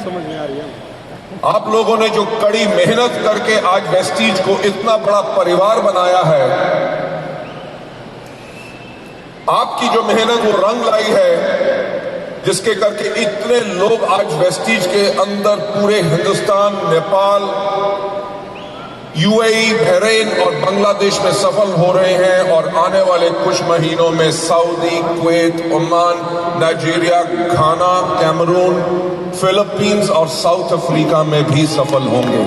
समझ में आ रही है। आप लोगों ने जो कड़ी मेहनत करके आज वेस्टीज को इतना बड़ा परिवार बनाया है, आपकी जो मेहनत वो रंग लाई है, जिसके करके इतने लोग आज वेस्टीज के अंदर पूरे हिंदुस्तान, नेपाल, यूएई, बहरीन और बांग्लादेश में सफल हो रहे हैं और आने वाले कुछ महीनों में सऊदी, कुवैत, ओमान, नाइजीरिया, घाना, कैमरून, फिलीपींस और साउथ अफ्रीका में भी सफल होंगे।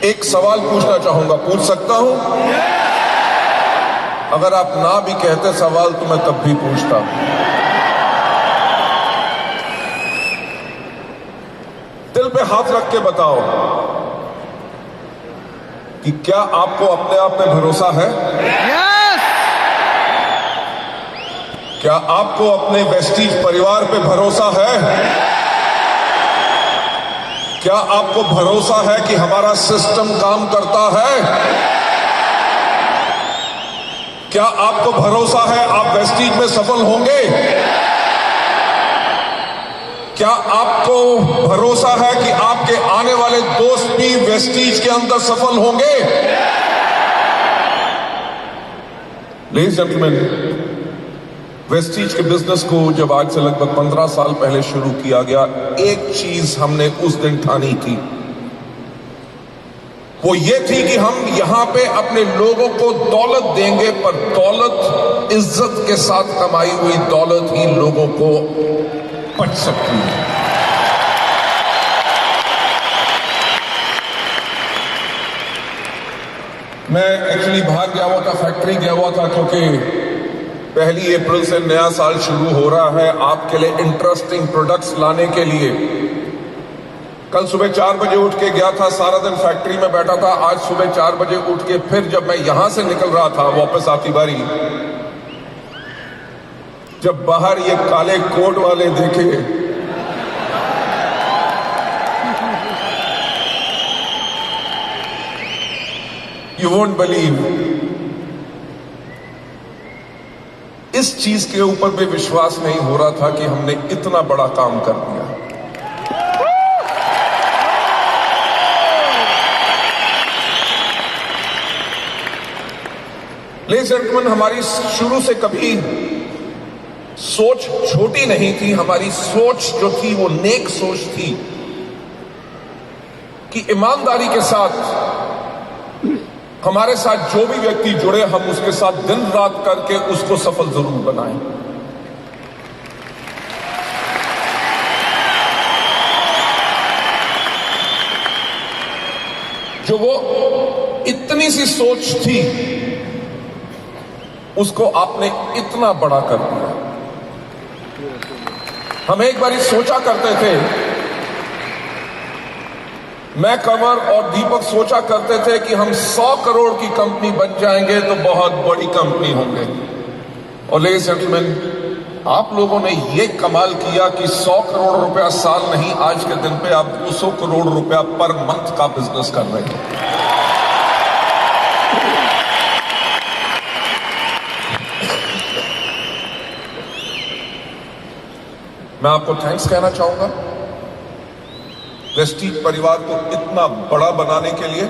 एक सवाल पूछना चाहूंगा, पूछ सकता हूं? अगर आप ना भी कहते सवाल तो मैं तब भी पूछता। दिल पे हाथ रख के बताओ कि क्या आपको अपने आप पे भरोसा है? क्या आपको अपने वेस्टीज परिवार पे भरोसा है? क्या आपको भरोसा है कि हमारा सिस्टम काम करता है? क्या आपको भरोसा है आप वेस्टीज में सफल होंगे? क्या आपको भरोसा है कि आपके आने वाले दोस्त भी वेस्टीज के अंदर सफल होंगे? लेडीज एंड जेंटलमैन, वेस्टीज के बिजनेस को जब आज से लगभग 15 साल पहले शुरू किया गया, एक चीज हमने उस दिन ठानी थी, वो ये थी कि हम यहां पे अपने लोगों को दौलत देंगे, पर दौलत इज्जत के साथ कमाई हुई दौलत ही लोगों को बच सकती है। मैं एक्चुअली बाहर गया हुआ था, फैक्ट्री गया हुआ था, क्योंकि 1 अप्रैल से नया साल शुरू हो रहा है। आपके लिए इंटरेस्टिंग प्रोडक्ट्स लाने के लिए कल सुबह 4 बजे उठ के गया था, सारा दिन फैक्ट्री में बैठा था। आज सुबह 4 बजे उठ के फिर जब मैं यहां से निकल रहा था वापस आती बारी, जब बाहर ये काले कोट वाले देखे, यू वोंट बिलीव, इस चीज के ऊपर भी विश्वास नहीं हो रहा था कि हमने इतना बड़ा काम कर दिया। लेडीज एंड जेंटलमैन, हमारी शुरू से कभी सोच छोटी नहीं थी। हमारी सोच जो थी वो नेक सोच थी कि ईमानदारी के साथ हमारे साथ जो भी व्यक्ति जुड़े, हम उसके साथ दिन रात करके उसको सफल जरूर बनाएं। जो वो इतनी सी सोच थी, उसको आपने इतना बड़ा कर दिया। हम एक बार सोचा करते थे, मैं, कंवर और दीपक सोचा करते थे कि हम 100 करोड़ की कंपनी बन जाएंगे तो बहुत बड़ी कंपनी होंगे। और लेडीज एंड जेंटलमैन, आप लोगों ने ये कमाल किया कि 100 करोड़ रुपया साल नहीं, आज के दिन पे आप 200 करोड़ रुपया पर मंथ का बिजनेस कर रहे हैं। मैं आपको थैंक्स कहना चाहूंगा वेस्टीज परिवार को इतना बड़ा बनाने के लिए।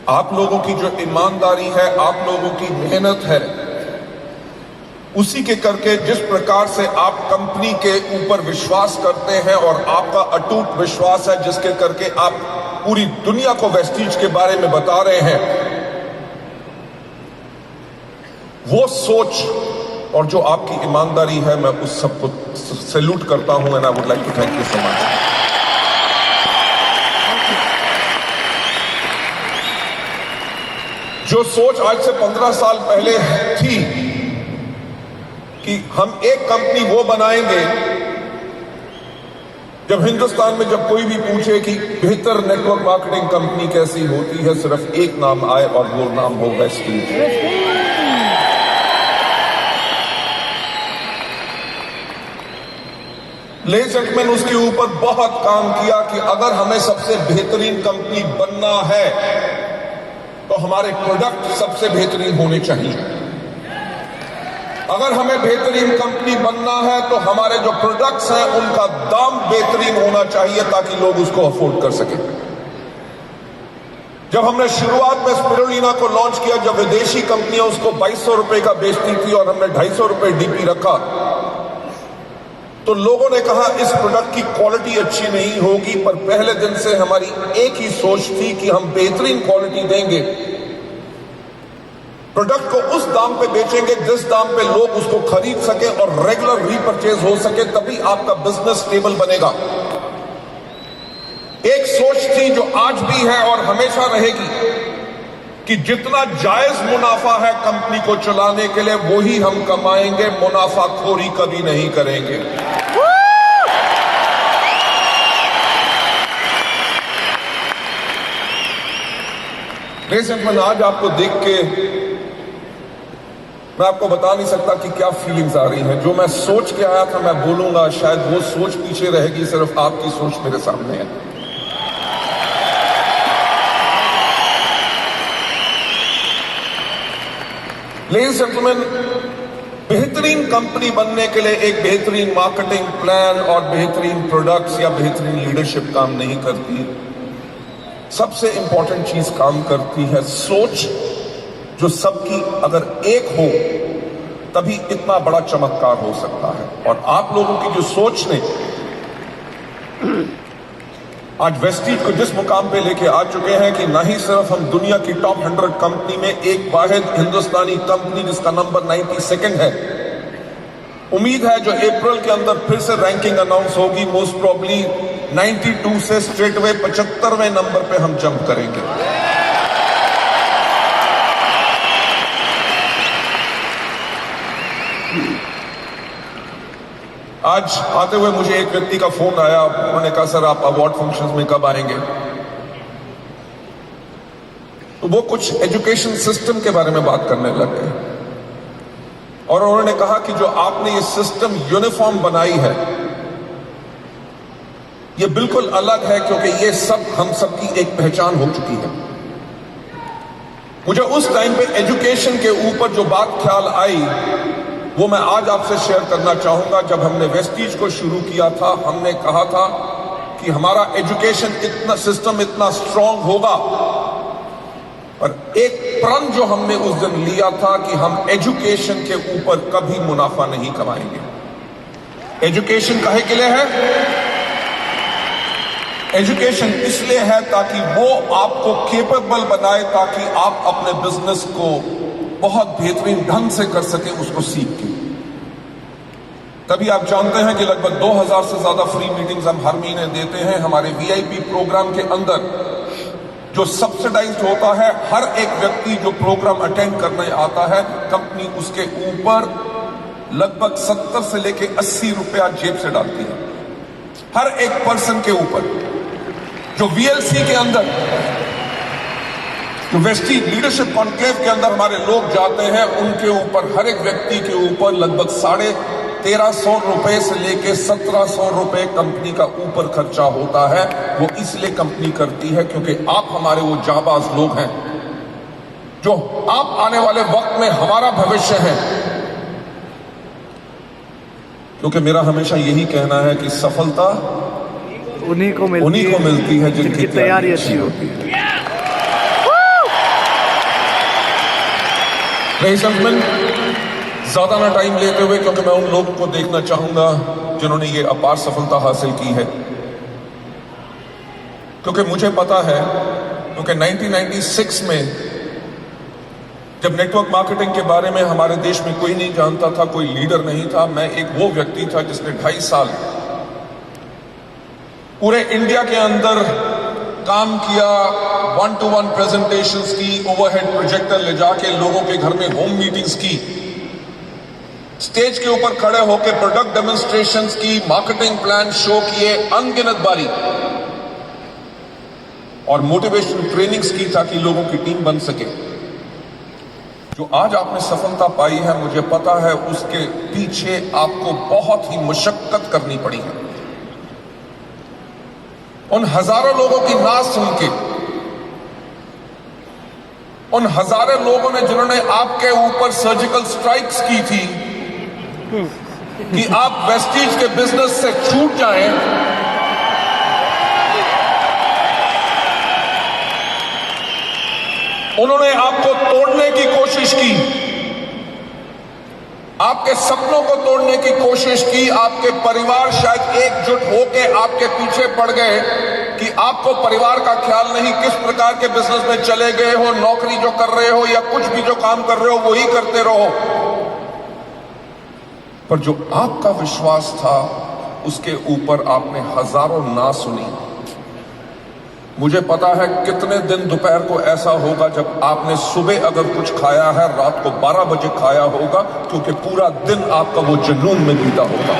आप लोगों की जो ईमानदारी है, आप लोगों की मेहनत है, उसी के करके जिस प्रकार से आप कंपनी के ऊपर विश्वास करते हैं और आपका अटूट विश्वास है, जिसके करके आप पूरी दुनिया को वेस्टीज के बारे में बता रहे हैं, वो सोच और जो आपकी ईमानदारी है, मैं उस सबको सैल्यूट करता हूं। And I would like to thank you so much. जो सोच आज से 15 साल पहले थी कि हम एक कंपनी वो बनाएंगे, जब हिंदुस्तान में जब कोई भी पूछे कि बेहतर नेटवर्क मार्केटिंग कंपनी कैसी होती है, सिर्फ एक नाम आए और वो नाम हो वेस्टीज। लेडीज एंड जेंटलमैन, उसके ऊपर बहुत काम किया कि अगर हमें सबसे बेहतरीन कंपनी बनना है तो हमारे प्रोडक्ट सबसे बेहतरीन होने चाहिए। अगर हमें बेहतरीन कंपनी बनना है तो हमारे जो प्रोडक्ट्स हैं उनका दाम बेहतरीन होना चाहिए ताकि लोग उसको अफोर्ड कर सकें। जब हमने शुरुआत में स्पिरुलिना को लॉन्च किया, जब विदेशी कंपनियां उसको 2200 रुपए का बेचती थी और हमने 250 रुपए डीपी रखा, तो लोगों ने कहा इस प्रोडक्ट की क्वालिटी अच्छी नहीं होगी। पर पहले दिन से हमारी एक ही सोच थी कि हम बेहतरीन क्वालिटी देंगे, प्रोडक्ट को उस दाम पे बेचेंगे जिस दाम पे लोग उसको खरीद सके और रेगुलर रीपरचेज हो सके, तभी आपका बिजनेस स्टेबल बनेगा। एक सोच थी जो आज भी है और हमेशा रहेगी कि जितना जायज मुनाफा है कंपनी को चलाने के लिए वही हम कमाएंगे, मुनाफाखोरी कभी नहीं करेंगे। आज आपको देख के मैं आपको बता नहीं सकता कि क्या फीलिंग्स आ रही हैं। जो मैं सोच के आया था मैं बोलूंगा, शायद वो सोच पीछे रहेगी, सिर्फ आपकी सोच मेरे सामने है। लेडीज एंड जेंटलमैन, बेहतरीन कंपनी बनने के लिए एक बेहतरीन मार्केटिंग प्लान और बेहतरीन प्रोडक्ट्स या बेहतरीन लीडरशिप काम नहीं करती। सबसे इंपॉर्टेंट चीज काम करती है सोच, जो सबकी अगर एक हो तभी इतना बड़ा चमत्कार हो सकता है। और आप लोगों की जो सोच ने आज वेस्टीज को जिस मुकाम पे लेके आ चुके हैं कि ना ही सिर्फ हम दुनिया की टॉप 100 कंपनी में एक वाहिद हिंदुस्तानी कंपनी जिसका नंबर 92 है, उम्मीद है जो अप्रैल के अंदर फिर से रैंकिंग अनाउंस होगी, मोस्ट प्रोबेबली 92 से स्ट्रेटवे 75वें नंबर पे हम जंप करेंगे। आज आते हुए मुझे एक व्यक्ति का फोन आया, उन्होंने कहा सर आप अवार्ड फंक्शंस में कब आएंगे? तो वो कुछ एजुकेशन सिस्टम के बारे में बात करने लग गए और उन्होंने कहा कि जो आपने ये सिस्टम यूनिफॉर्म बनाई है ये बिल्कुल अलग है, क्योंकि ये सब हम सबकी एक पहचान हो चुकी है। मुझे उस टाइम पे एजुकेशन के ऊपर जो बात ख्याल आई वो मैं आज आपसे शेयर करना चाहूंगा। जब हमने वेस्टीज को शुरू किया था, हमने कहा था कि हमारा एजुकेशन इतना सिस्टम इतना स्ट्रांग होगा, पर एक प्रण जो हमने उस दिन लिया था कि हम एजुकेशन के ऊपर कभी मुनाफा नहीं कमाएंगे। एजुकेशन काहे के लिए है? एजुकेशन इसलिए है ताकि वो आपको केपेबल बनाए, ताकि आप अपने बिजनेस को बहुत बेहतरीन ढंग से कर सके उसको सीख के। तभी आप जानते हैं कि लगभग 2000 से ज्यादा फ्री मीटिंग्स हम हर महीने देते हैं। हमारे वीआईपी प्रोग्राम के अंदर जो सब्सिडाइज्ड होता है, हर एक व्यक्ति जो प्रोग्राम अटेंड करने आता है, कंपनी उसके ऊपर लगभग 70 से लेके 80 रुपया जेब से डालती है, हर एक पर्सन के ऊपर। जो वीएलसी के अंदर, जो वेस्टीज लीडरशिप कॉन्क्लेव के अंदर हमारे लोग जाते हैं, उनके ऊपर, हर एक व्यक्ति के ऊपर लगभग 1350 रुपए से लेके 1700 रुपए कंपनी का ऊपर खर्चा होता है। वो इसलिए कंपनी करती है क्योंकि आप हमारे वो जाबाज लोग हैं, जो आप आने वाले वक्त में हमारा भविष्य है। क्योंकि मेरा हमेशा यही कहना है कि सफलता उन्हीं को मिलती है जिनकी तैयारी अच्छी होती है। ज्यादा ना टाइम लेते हुए, क्योंकि मैं उन लोगों को देखना चाहूंगा जिन्होंने ये अपार सफलता हासिल की है, क्योंकि मुझे पता है, क्योंकि 1996 में जब नेटवर्क मार्केटिंग के बारे में हमारे देश में कोई नहीं जानता था, कोई लीडर नहीं था, मैं एक वो व्यक्ति था जिसने 2.5 साल पूरे इंडिया के अंदर काम किया, 1-to-1 प्रेजेंटेशंस की, ओवरहेड प्रोजेक्टर ले जाके लोगों के घर में होम मीटिंग्स की, स्टेज के ऊपर खड़े होकर प्रोडक्ट डेमोन्स्ट्रेशंस की, मार्केटिंग प्लान शो किए अनगिनत बारी, और मोटिवेशन ट्रेनिंग्स की ताकि लोगों की टीम बन सके। जो आज आपने सफलता पाई है, मुझे पता है उसके पीछे आपको बहुत ही मशक्कत करनी पड़ी है। उन हजारों लोगों की ना सुन के, उन हजारों लोगों ने जिन्होंने आपके ऊपर सर्जिकल स्ट्राइक्स की थी कि आप वेस्टीज के बिजनेस से छूट जाएं, उन्होंने आपको तोड़ने की कोशिश की, आपके सपनों को तोड़ने की कोशिश की। आपके परिवार शायद एकजुट होकर आपके पीछे पड़ गए कि आपको परिवार का ख्याल नहीं, किस प्रकार के बिजनेस में चले गए हो, नौकरी जो कर रहे हो या कुछ भी जो काम कर रहे हो वही करते रहो। पर जो आपका विश्वास था उसके ऊपर आपने हजारों ना सुनी। मुझे पता है कितने दिन दोपहर को ऐसा होगा जब आपने सुबह अगर कुछ खाया है रात को 12 बजे खाया होगा, क्योंकि पूरा दिन आपका वो जुनून में बीता होगा।